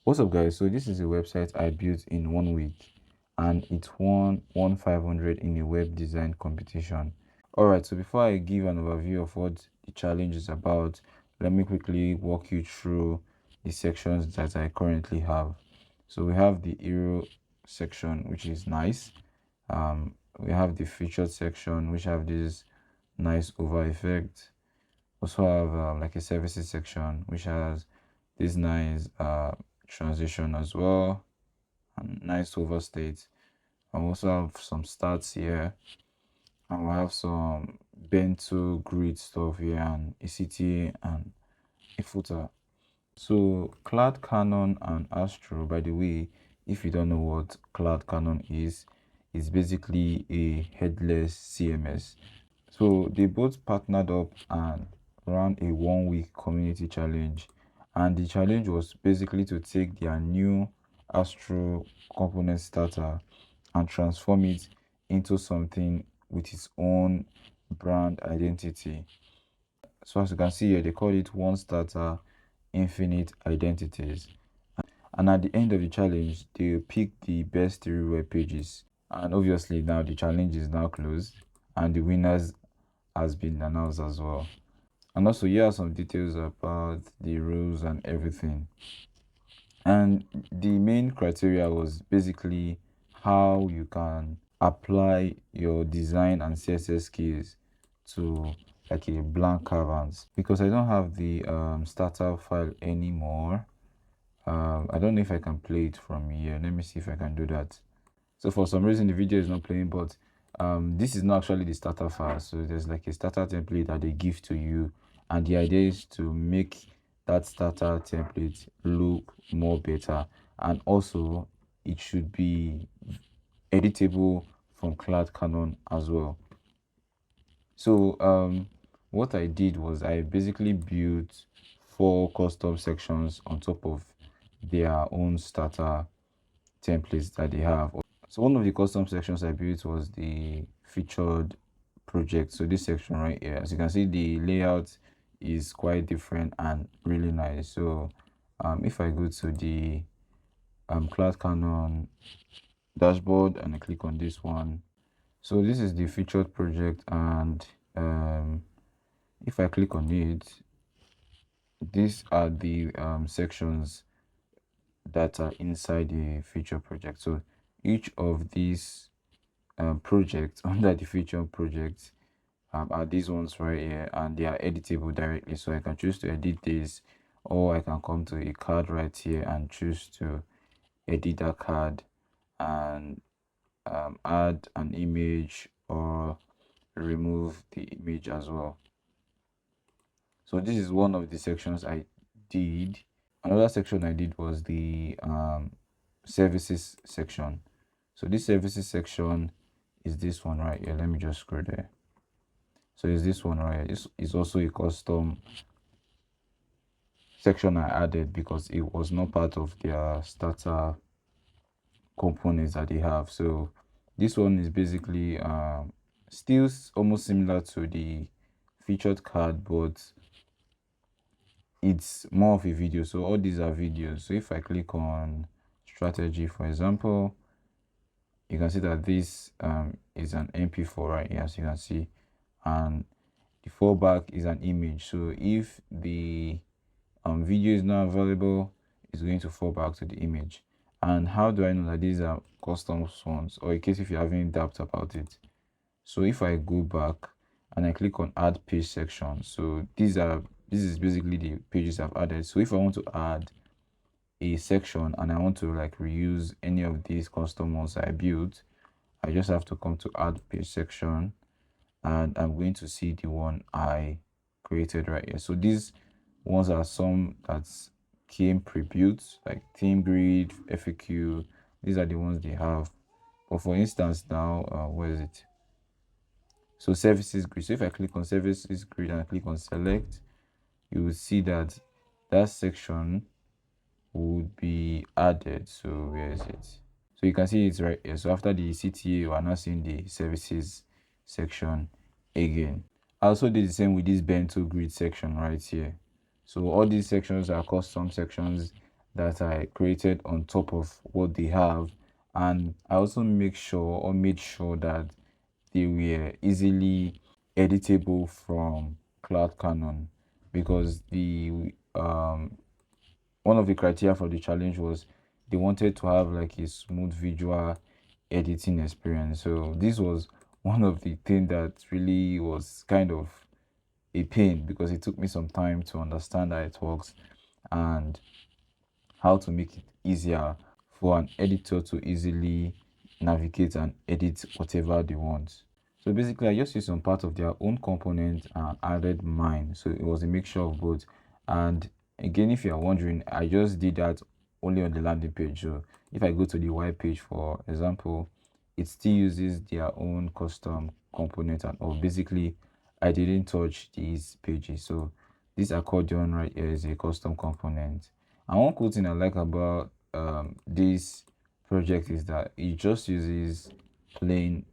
What's up, guys? So this is a website I built in 1 week and it won 500 in a web design competition. Alright, so before I give an overview of what the challenge is about, let me quickly walk you through the sections that I currently have. So we have the hero section, which is nice. We have the featured section, which have this nice over effect. Also have like a services section, which has this nice transition as well, and nice overstate. I also have some stats here, and we have some bento grid stuff here, and a CTA and a footer. So CloudCannon and Astro, by the way, if you don't know what CloudCannon is, it's basically a headless CMS. So they both partnered up and ran a 1 week community challenge, and the challenge was basically to take their new Astro component starter and transform it into something with its own brand identity. So as you can see here, they call it one starter infinite identities, and at the end of the challenge they pick the best 3 web pages, and obviously now the challenge is now closed and the winners has been announced as well. And also here are some details about the rules and everything. And the main criteria was basically how you can apply your design and CSS skills to like a blank canvas. Because I don't have the starter file anymore, I don't know if I can play it from here. Let me see if I can do that. So for some reason the video is not playing, but this is not actually the starter file. So there's like a starter template that they give to you, and the idea is to make that starter template look more better, and also it should be editable from CloudCannon as well. So what I did was I basically built 4 custom sections on top of their own starter templates that they have. So one of the custom sections I built was the featured project. So this section right here, as you can see, the layout is quite different and really nice. So if I go to the CloudCannon dashboard and I click on this one, so this is the featured project, and if I click on it, these are the sections that are inside the feature project. So each of these projects under the feature project are these ones right here, and they are editable directly. So I can choose to edit this, or I can come to a card right here and choose to edit that card and add an image or remove the image as well. So this is one of the sections I did. Another section I did was the services section. So this services section is this one right here. Let me just scroll there. So it's this one right here. This is also a custom section I added because it was not part of their starter components that they have. So this one is basically still almost similar to the featured card, but it's more of a video. So all these are videos. So if I click on strategy, for example, you can see that this is an MP4 right here, as you can see, and the fallback is an image. So if the video is not available, it's going to fall back to the image. And how do I know that these are custom ones, or in case if you're having doubt about it? So if I go back and I click on add page section, so this is basically the pages I've added. So if I want to add a section and I want to like reuse any of these custom ones I built, I just have to come to add page section, and I'm going to see the one I created right here. So these ones are some that came pre-built, like theme grid, FAQ. These are the ones they have. But for instance now, where is it? So services grid. So if I click on services grid and I click on select, you will see that that section would be added. So where is it? So you can see it's right here. So after the CTA, we are now seeing the services section again. I also did the same with this bento grid section right here. So all these sections are custom sections that I created on top of what they have. And I also made sure that they were easily editable from CloudCannon, because the one of the criteria for the challenge was they wanted to have like a smooth visual editing experience. So this was one of the things that really was kind of a pain, because it took me some time to understand how it works and how to make it easier for an editor to easily navigate and edit whatever they want. So basically, I just used some part of their own component and added mine. So it was a mixture of both. And again, if you are wondering, I just did that only on the landing page. So if I go to the white page, for example, it still uses their own custom component and all. Basically, I didn't touch these pages. So this accordion right here is a custom component. And one cool thing I like about this project is that it just uses plain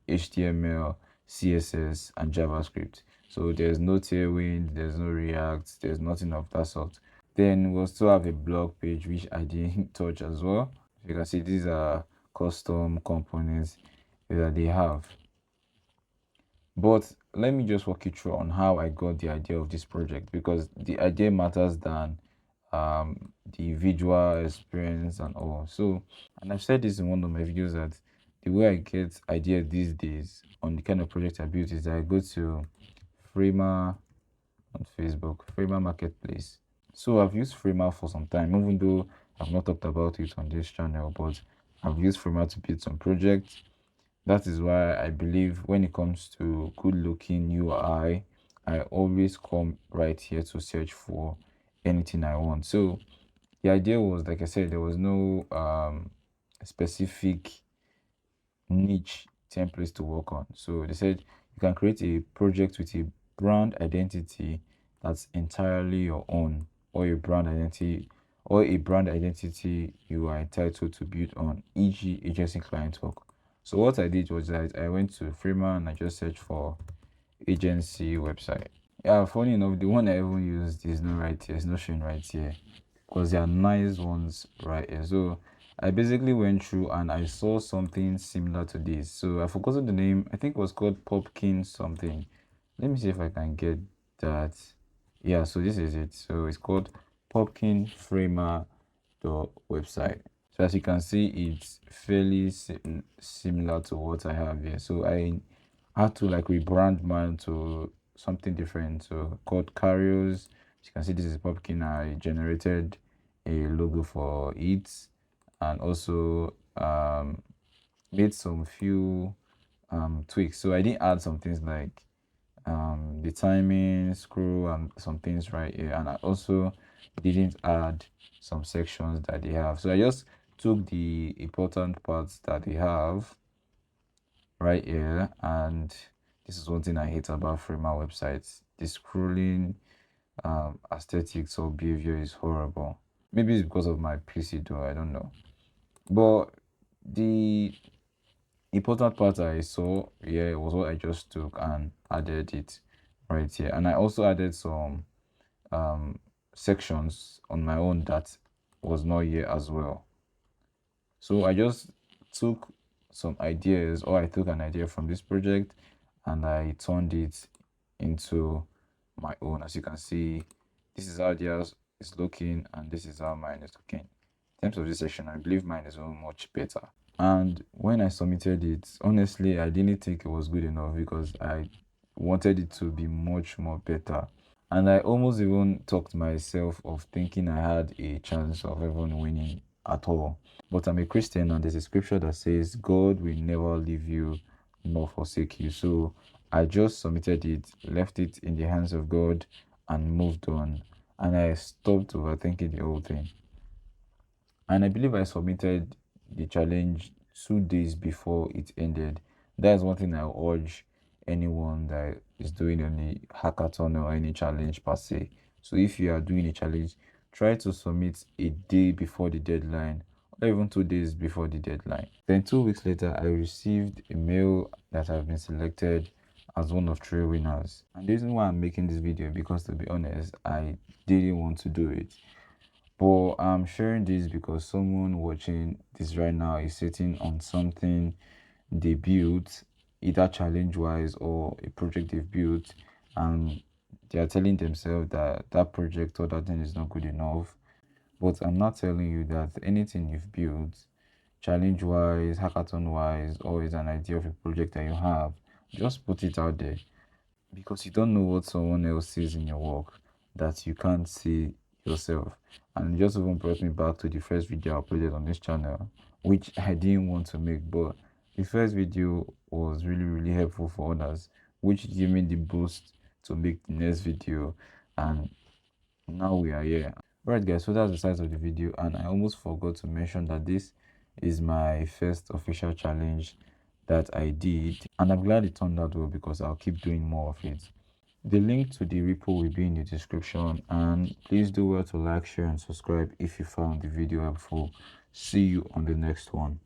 HTML, CSS, and JavaScript. So there's no Tailwind, there's no React, there's nothing of that sort. Then we'll still have a blog page, which I didn't touch as well. You can see these are custom components that they have. But let me just walk you through on how I got the idea of this project, because the idea matters than the visual experience and all. So, and I've said this in one of my videos, that the way I get ideas these days on the kind of project I built is that I go to Framer on Facebook, Framer Marketplace. So I've used Framer for some time, even though I've not talked about it on this channel, but I've used Framer to build some projects. That is why I believe when it comes to good looking UI, I always come right here to search for anything I want. So the idea was, like I said, there was no specific niche templates to work on. So they said you can create a project with a brand identity that's entirely your own, or a brand identity you are entitled to build on, e.g. agency client work. So what I did was that I went to Framer and I just searched for agency website. Yeah, funny enough, the one I even used is not right here. It's not showing right here, because there are nice ones right here. So I basically went through and I saw something similar to this. So I forgot the name. I think it was called Pumpkin something. Let me see if I can get that. Yeah, so this is it. So it's called Pumpkin Framer website. So as you can see, it's fairly similar to what I have here. So I had to like rebrand mine to something different. So called Kairos. As you can see, this is Pumpkin. I generated a logo for it, and also made some few tweaks. So I did add some things like the timing, screw, and some things right here. And I also didn't add some sections that they have. So I just took the important parts that they have right here. And this is one thing I hate about Framer websites. The scrolling aesthetics or behavior is horrible. Maybe it's because of my PC though, I don't know. But the important part I saw here was what I just took and added it right here. And I also added some sections on my own that was not here as well. So I just took some ideas, or I took an idea from this project and I turned it into my own. As you can see, this is how theirs is looking and this is how mine is looking. In terms of this section, I believe mine is much better. And when I submitted it, honestly, I didn't think it was good enough, because I wanted it to be much more better. And I almost even talked myself of thinking I had a chance of even winning at all. But I'm a Christian, and there's a scripture that says, God will never leave you nor forsake you. So I just submitted it, left it in the hands of God, and moved on. And I stopped overthinking the whole thing. And I believe I submitted the challenge 2 days before it ended. That's one thing I urge anyone that is doing any hackathon or any challenge per se. So if you are doing a challenge, try to submit a day before the deadline, or even 2 days before the deadline. Then 2 weeks later, I received a mail that I've been selected as one of 3 winners. And the reason why I'm making this video, because to be honest, I didn't want to do it. But I'm sharing this because someone watching this right now is sitting on something they built, either challenge wise or a project they've built, and they are telling themselves that that project or that thing is not good enough. But I'm not telling you that anything you've built, challenge wise, hackathon wise, or is an idea of a project that you have, just put it out there, because you don't know what someone else sees in your work that you can't see yourself. And it just even brought me back to the first video I uploaded on this channel, which I didn't want to make, but the first video was really helpful for others, which gave me the boost to make the next video. And now we are here. Right, guys, so that's the size of the video, and I almost forgot to mention that this is my first official challenge that I did, and I'm glad it turned out well because I'll keep doing more of it. The link to the repo will be in the description, and please do well to like, share, and subscribe if you found the video helpful. See you on the next one.